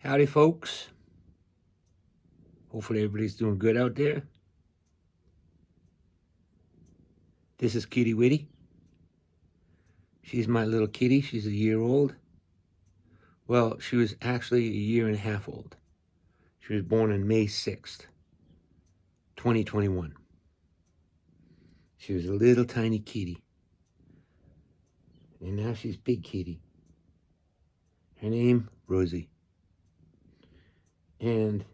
Howdy, folks. Hopefully everybody's doing good out there. This is Kitty Witty. She's my little kitty. She's a year old. Well, she was actually a year and a half old. She was born on May 6th, 2021. She was a little tiny kitty. And now she's big kitty. Her name, Rosie. And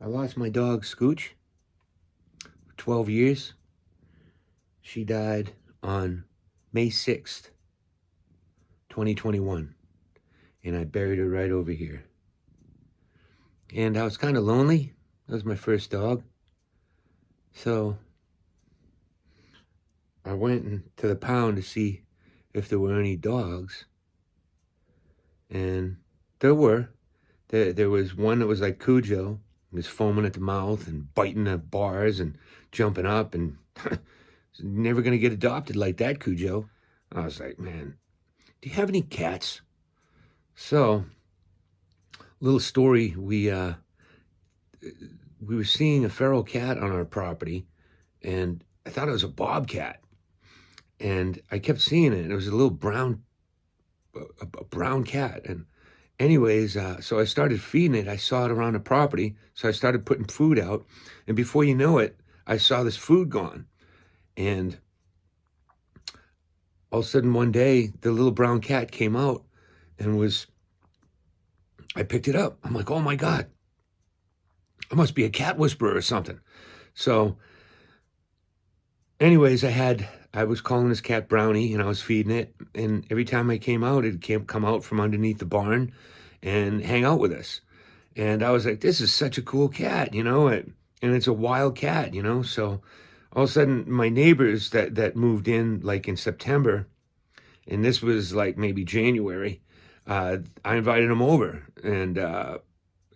I lost my dog, Scooch, for 12 years. She died on May 6th, 2021. And I buried her right over here. And I was kind of lonely. That was my first dog. So I went to the pound to see if there were any dogs. And there were. There was one that was like Cujo. He was foaming at the mouth and biting the bars and jumping up and never going to get adopted like that Cujo. I was like, man, do you have any cats? So, little story, we were seeing a feral cat on our property, and I thought it was a bobcat. And I kept seeing it. It was a little brown cat. And anyways, so I started feeding it. I saw it around the property, so I started putting food out. And before you know it, I saw this food gone. And all of a sudden one day, the little brown cat came out and I picked it up. I'm like, oh my God, I must be a cat whisperer or something. So anyways, I was calling this cat Brownie, and I was feeding it. And every time I came out, it'd come out from underneath the barn and hang out with us. And I was like, this is such a cool cat, and it's a wild cat, So all of a sudden, my neighbors that moved in like in September, and this was like maybe January, I invited them over. And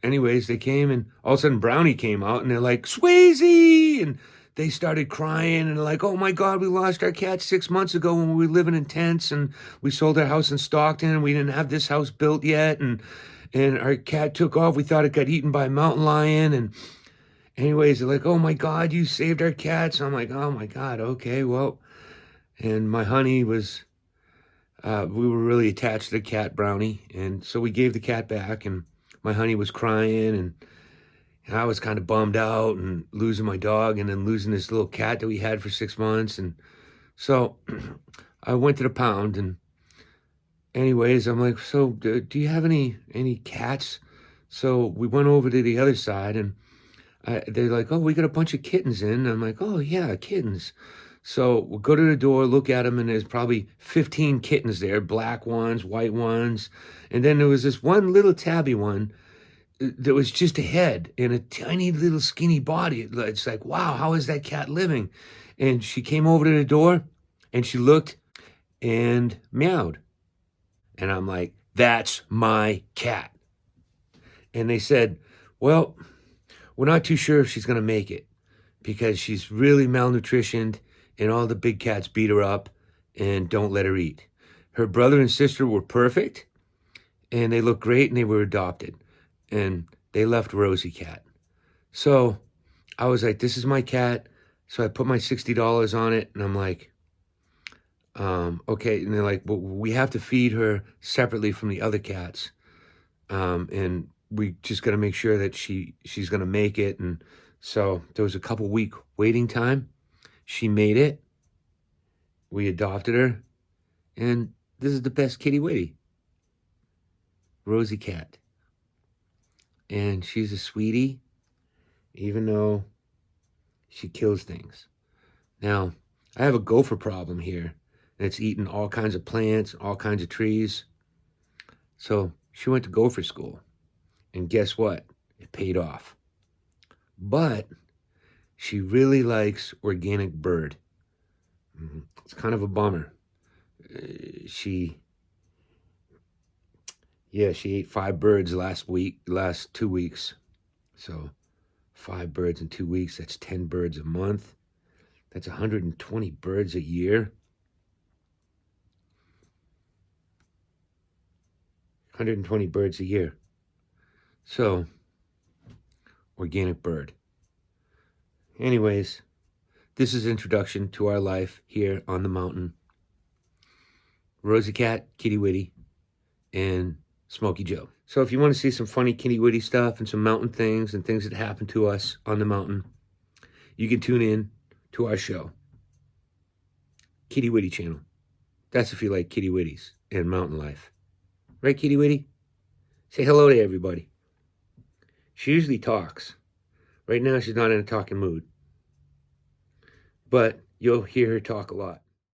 anyways, they came, and all of a sudden Brownie came out, and they're like, Swayze! And they started crying, and like, oh my God, we lost our cat 6 months ago when we were living in tents, and we sold our house in Stockton, and we didn't have this house built yet, and our cat took off. We thought it got eaten by a mountain lion. And anyways, they're like, oh my God, you saved our cat. So I'm like, oh my God, okay, well. And my honey was, we were really attached to the cat, Brownie. And so we gave the cat back, and my honey was crying, and I was kind of bummed out and losing my dog and then losing this little cat that we had for 6 months. And so I went to the pound, and anyways, I'm like, so do you have any cats? So we went over to the other side, and they're like, oh, we got a bunch of kittens in. And I'm like, oh yeah, kittens. So we'll go to the door, look at them, and there's probably 15 kittens there, black ones, white ones. And then there was this one little tabby one that was just a head and a tiny little skinny body. It's like, wow, how is that cat living? And she came over to the door, and she looked and meowed. And I'm like, that's my cat. And they said, well, we're not too sure if she's going to make it because she's really malnutritioned, and all the big cats beat her up and don't let her eat. Her brother and sister were perfect, and they looked great, and they were adopted. And they left Rosie cat. So I was like, this is my cat. So I put my $60 on it, and I'm like, okay. And they're like, well, we have to feed her separately from the other cats. And we just got to make sure that she's going to make it. And so there was a couple week waiting time. She made it. We adopted her. And this is the best Kitty Witty. Rosie cat. And she's a sweetie, even though she kills things. Now, I have a gopher problem here, and it's eating all kinds of plants, all kinds of trees. So she went to gopher school, and guess what? It paid off. But she really likes organic bird. It's kind of a bummer. She ate 5 birds last 2 weeks. So 5 birds in 2 weeks, that's 10 birds a month. That's 120 birds a year. 120 birds a year. So, organic bird. Anyways, this is introduction to our life here on the mountain. Rosie Cat, Kitty Witty, and Smokey Joe. So if you want to see some funny Kitty Witty stuff and some mountain things and things that happen to us on the mountain, you can tune in to our show, Kitty Witty channel. That's if you like Kitty Witties and mountain life. Right, Kitty Witty? Say hello to everybody. She usually talks. Right now, she's not in a talking mood. But you'll hear her talk a lot.